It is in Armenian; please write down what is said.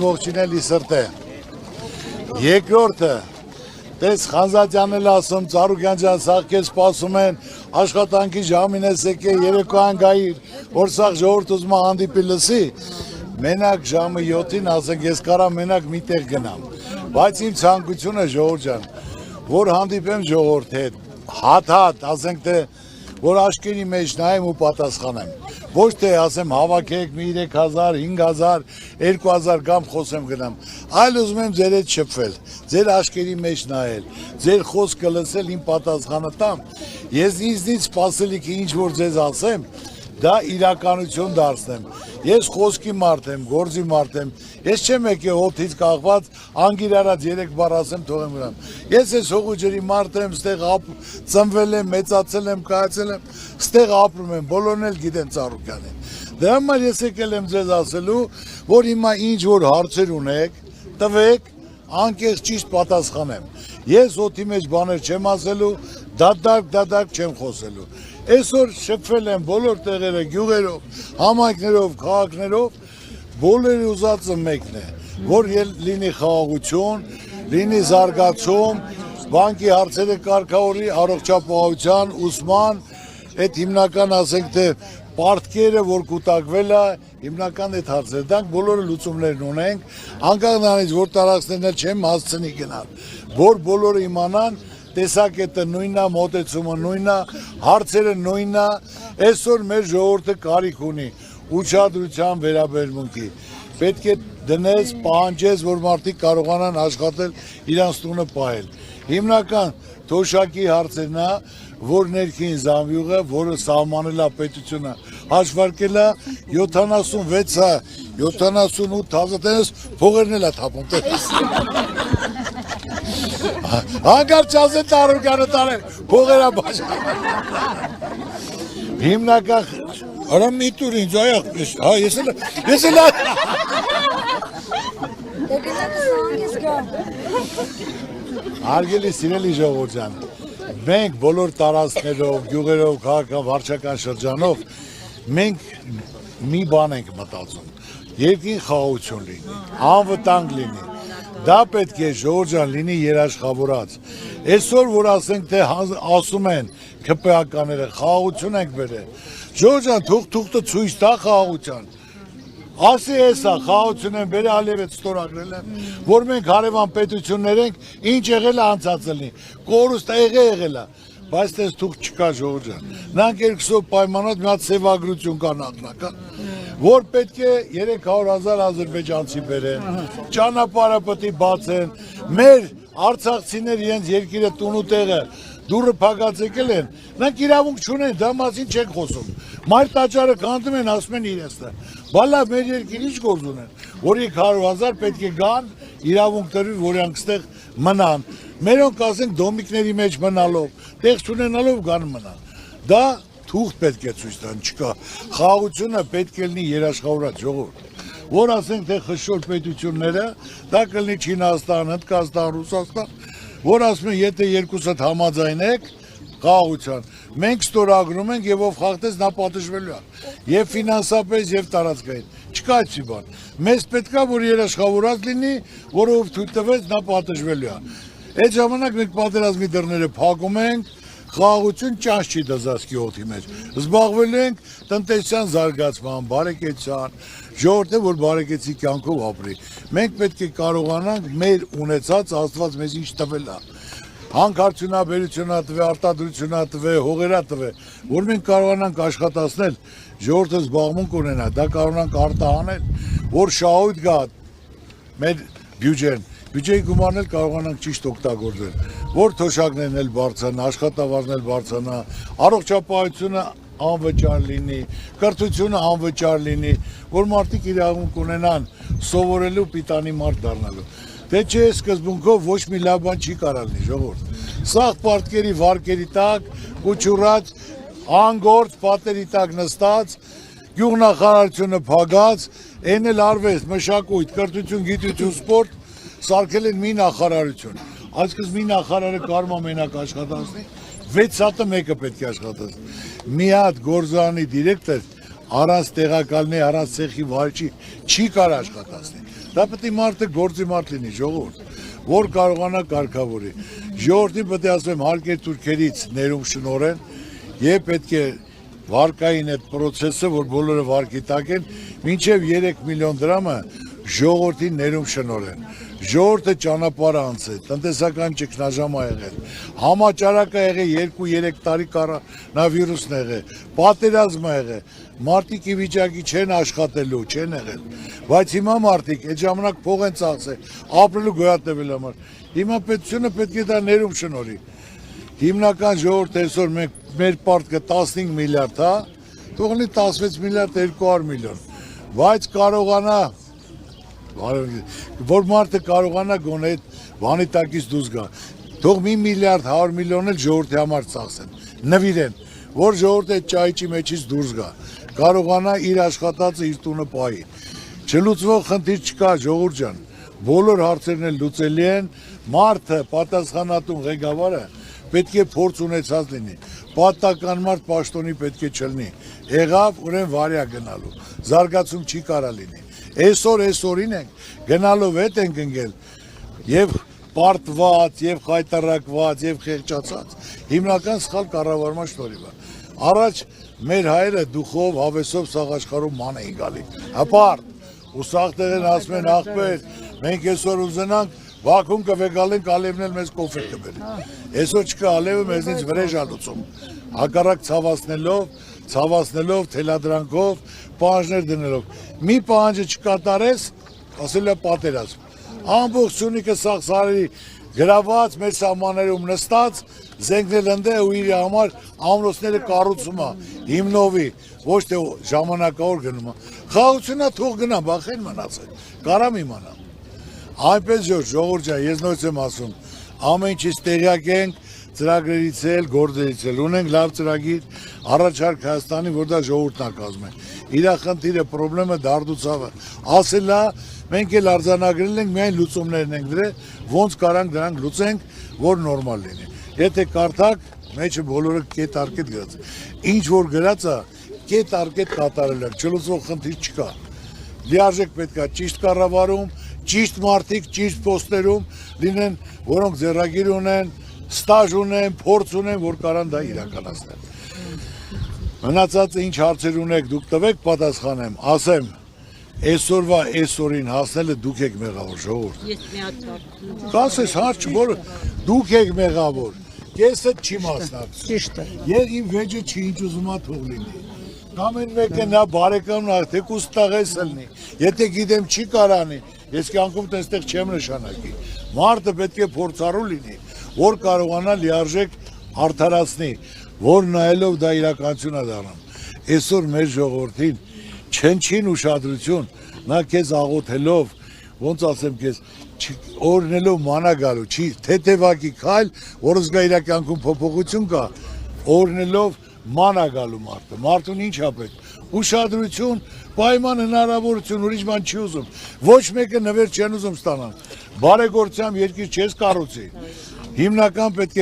ողջունել իսրտե։ Երկրորդը Տես Խանզատյանն էլ ասում, Ծառուկյան ջան, սաղ քեզ սպասում են, աշխատանքի ժամին ես եկել, երեկոյան գայիր, որ սաղ ժողովուրդ ուզում է հանդիպի լսի, մենակ ժամը 7-ին ասենք ես կարամ մենակ մի տեղ գնամ, բայց իմ ցանկությունը ժողովուրդ ջան, որ հանդիպեմ ժողովուրդ հետ, հատ, ասենք թե, որ աշկերի մեջ նայեմ ու պատասխանեմ, ոչ թե ասեմ հավաքեք մի 3000, 5000, 2000 կամ խոսեմ գնամ, այլ ուզում եմ ձեր հետ շփվել, ձեր աշկերի մեջ նայել, ձեր խոսքը լսել, իմ պատասխանը տամ, ես ինձնից սպասելիքը ինչ որ ձեզ ասեմ, դա իրականություն դարձնեմ, ես խոսքի մարդ եմ, գործի մարդ եմ, ես չեմ եկել օդից կախված, անգիր արած 3 բառ ասեմ թողեմ գնամ, ես ես հողու ջրի մարդ եմ, ստեղ ծնվել եմ, մեծացել եմ, կայացել եմ, ստեղ ապրում եմ, բոլորն էլ գիտեն Ծառուկյանին, դրա համար ես եկել եմ ձեզ ասելու, որ հիմա ինչ որ հարցեր ունեք, տվեք, անկեղծ ճիշտ պատասխանեմ, ես օդի մեջ բաներ չեմ ասելու, դատարկ չեմ խոսելու, այսօր շփվել եմ բոլոր տեղերը, գյուղերով, համայնքներով, քաղաքներով, բոլորի ուզածը մեկն է, որ լինի խաղաղություն, լինի զարգացում, բանկի հարցերը կարգավորի, առողջապահության, ուսման, այդ հիմնական ասենք թե պարտքերը, որ կուտակվել է, հիմնական այդ հարցերը, դրանք բոլորը լուծումներն ունենք, անկախ նրանից, որ տարածքներն էլ չեմ հասցնի գնալ, որ բոլորը իմանան, տեսակետը նույնն է, մոտեցումը նույնն է, հարցերը նույնն է, այսօր մեր ժողովուրդը կարիք ունի ուշադրության վերաբերմունքի, պետք է դնես, պահանջես, որ մարդիկ կարողանան աշխատել իրանց տունը պահել, հիմնական թոշակի հարցերն է, որ ներքին զամբյուղը, որը սահմանել է պետությունը, հաշվարկել է 76, 78 հազատենս փողերն էլ է թափում, տես։ Հանգարց ասեն Ծառուկյանը տարել, փողերա բաժան։ Հիմնական, արա մի տուր ինձ այախ, ես էլ Հարգելի սիրելի ժողովուրդ ջան, մենք բոլոր տարածքներով, գյուղերով, քաղաքական, վարչական շրջանով մենք մի բան ենք մտածում, երկրին խաղաղություն լինի, անվտանգ լինի, դա պետք է ժողովուրդ ջան լինի երաշխավորած, այսօր որ ասենք թե ասում են ԿՊԱ-ականները խաղաղություն ենք բերել, ժողովուրդ ջան թուղթը ցույց տա խաղաղության, ասի հեսա խաղաղություն են բերել, ալև ստորագրել են, որ մենք հարևան պետություններ ենք, ինչ եղել է անցածելնի, կորուստը եղել է, բայց տես թուղթ չկա ժողովուրդ ջան, նրանք երկուսով պայմանած մի հատ սևագրություն կա նախնական, որ պետք է 300,000 ադրբեջանցի բերեն, ճանապարհը պետք է բացեն, մեր արցախցիներ իրենց երկիրը տունու տեղը դուրը փակած եկել են, նրանք իրավունք չունեն, դա մասին չեն խոսում, մայր տաճարը քանդում են, ասում են իրենցը, բալա մեր երկիր ինչ գործ ունեն, որ 100,000 պետք է գան, իրավունք տրվի, որ իրանք ստեղ մնան, մերոնք ասենք դոմիկների մեջ մնալով, տեղ չունենալով գան մնան, դա թուղթ պետք է ցույց տան, չկա, խաղաղությունը պետք է լինի երաշխավորած ժողովուրդ, որ ասենք թե խոշոր պետությունները, դա կլինի Չինաստան, Հնդկաստան, Ռուսաստան, որ ասում են եթե երկուսդ համաձայնեք խաղաղության, մենք ստորագրում ենք եւ ով խախտեց նա պատժվելու է, եւ ֆինանսապես եւ տարածքային, չկա այդպիսի բան, մեզ պետքա որ երաշխավորած լինի, որով թույլ տվեց նա պատժվելու է, այդ ժամանակ մենք պատերազմի դռները փակում ենք, խաղաղություն ճանճ չի դզասկի օդի մեջ, զբաղվելու ենք տնտեսության զարգացման, բարեկեցության, ժողովուրդը, որ բարեկեցի կյանքով ապրի, մենք պետք է կարողանանք մեր ունեցած Աստված մեզ ինչ տվել է, հանքարդյունաբերությունա տվե, արտադրությունա տվե, հողերա տվե, որ մենք կարողանանք աշխատացնել, ժողովուրդը զբաղմունք ունենա, դա կարողանանք արտահանել, որ շահույթ գա մեր բյուջեն, բյուջեի գումարն էլ կարողանանք ճիշտ օգտագործել, որ թոշակներն էլ բարձրանա, աշխատավարձն էլ բարձրանա, առողջապահությունը անվճար լինի, կրթությունը անվճար լինի, որ մարդիկ իրավունք ունենան սովորելու պիտանի մարդ դառնալու։ Դե չէ սկզբունքով ոչ մի լավ բան չի կարող լինի ժողովուրդ։ Սաղ պարտքերի վարկերի տակ, կուչուրած, անգործ պատերի տակ նստած, գյուղնախարարությունը փակած, այն էլ արվեստ, մշակույթ, կրթություն, գիտություն, սպորտ սարքել են մի նախարարություն, այսքս մի նախարարը կարում ամենակ աշխատանցնի, 6 հատը մեկը պետք է աշխատանցնի, մի հատ գործարանի դիրեկտոր առանց տեղակալնի, առանց ցեխի վարչի չի կարող աշխատանցնի, Դա պետք է մարդը գործի մարդ լինի, ժողովուրդ, որ կարողանա կարգավորի։ Ժողովրդին պետք է ասեմ հարկեր թուրքերից ներում շնորհեն, եւ պետք է վարկային այդ process-ը, որ բոլորը վարկի տակ են, մինչև 3 միլիոն դրամը ժողովրդին ներում շնորհեն։ Ժողովուրդը ճանապարհ անցել, տնտեսական ճգնաժամ ա եղել, համաճարակ ա եղել 2-3 տարի կորոնավիրուսն ա եղել, պատերազմ ա եղել, մարդիկ ի վիճակի չեն աշխատելու, չեն եղել, բայց հիմա մարդիկ այդ ժամանակ փող են ծախսել, ապրելու գոյատևելու համար։ Հիմա պետությունը պետք է դա ներում շնորհի։ Հիմնական ժողովուրդ այսօր մեր պարտքը 15 միլիարդ, հա, թողնի 16 միլիարդ 200 միլիոն, բայց կարողանա, որ մարդը կարողանա գոնե այդ բանի տակից դուրս գա, թող 1 միլիարդ 100 միլիոն էլ ժողովրդի համար ծախսեն, նվիրեն, որ ժողովուրդը այդ ճայիճի մեջից դուրս գա, կարողանա իր աշխատածը իր տունը պահի, չլուծվող խնդիր չկա ժողովուրդ ջան, բոլոր հարցերն էլ լուծելի են, մարդը պատասխանատու ղեկավարը պետք է փորձ ունեցած լինի, պատական մարդ պաշտոնի պետք է չլինի, եղավ ուրեմն վարյա գնալու, զարգացում չի կարա լինի, այսօրին ենք, գնալով հետ ենք ընկել, և պարտված, և խայտարակված, և խեղճացած, հիմնական սխալ կառավարման շնորհիվ է, առաջ մեր հայերը դուխով, հավեսով սաղ աշխարհում ման էին գալի, հպարտ, ու սաղ տեղեն ասում են աղբեր, մենք այսօր ուզենանք Բաքուն կվեգալենք ալևնել մեզ կոֆետ կբերի, այսօր չկա ալևը մեզնից վրեժ ալուցում, հակառակ ցավացնելով, թելադրանքով, պահանջներ դնելով, մի պահանջը չկատարես, ասել է պատերազմ, ամբողջ Սյունիքը սաղ սարերի գրաված, մեր սահմաններում նստած, զենքնել ընդ է ու իր համար ամրոցները կառուցում է, հիմնովի, ոչ թե ժամանակավոր գնում է, խաղաղությունա թող գնա, բախեն մնացել, կարամ իմանամ։ Այնպես ժողովուրդ ջան, ես նույնպես եմ ասում, ամեն ինչից տեղյակ ենք, ծրագրերից էլ, գործերից էլ, ունենք լավ ծրագիր, առաջարկ Հայաստանի, որ դա ժողովուրդն է կազմել։ Իր խնդիրը, պրոբլեմը դարդուցավը, ասելա, մենք էլ արձանագրել ենք, միայն լուծումներն ենք դրել, ոնց կարանք դրանք լուծենք, որ նորմալ լինի։ Եթե կարդակ, մեջը բոլորը կետ արկետ գրած։ Ինչ որ գրած է, կետ արկետ կատարել ենք, չլուծվող խնդիր չկա։ Լիարժեք պետք է ճիշտ կառավարում, ճիշտ մարդիկ, ճիշտ պոստերում լինեն, որոնք ձեռագիր ունեն, ստաժ ունեն, փորձ ունեն, որ կարան դա իրականացնեն։ Մնացածը ինչ հարցեր ունեք, դուք տվեք պատասխանեմ, ասեմ, այսօրին հասնելը դուք եք մեղավոր, ժողովուրդ։ Ես մի հատ հարց։ Կասես հարց չբոր, դուք եք մեղավոր, կեսը չի մասնակցում։ Ճիշտ է։ Եվ իմ վեճը չի ինչ ուզում է թող լինի։ Ամեն մեկը նա բարեկամն է, թեկուզ տաղես ելնի, եթե գիտեմ չի կարանի, ես կյանքում տեստեղ չեմ նշանակի, մարդը պետք է փորձառու լինի, որ կարողանա լիարժեք արդարացնի, որ նայելով դա իրականություն է դառնում, այսօր մեր ժողովրդին չնչին ուշադրություն, նա քեզ աղոթելով, ոնց ասեմ քեզ, օրնելով մանա գալու, չի թեթևակի քայլ, որ զգա իր կյանքում փոփոխություն կա, օրնելով մանա գալու մարդուն ինչ ա պետք, ուշադրություն, պայման հնարավորություն, ուրիշ բան չի ուզում, ոչ մեկը նվեր չեն ուզում ստանալ, բարեգործությամբ երկիր չես կառուցի, հիմնական պետք է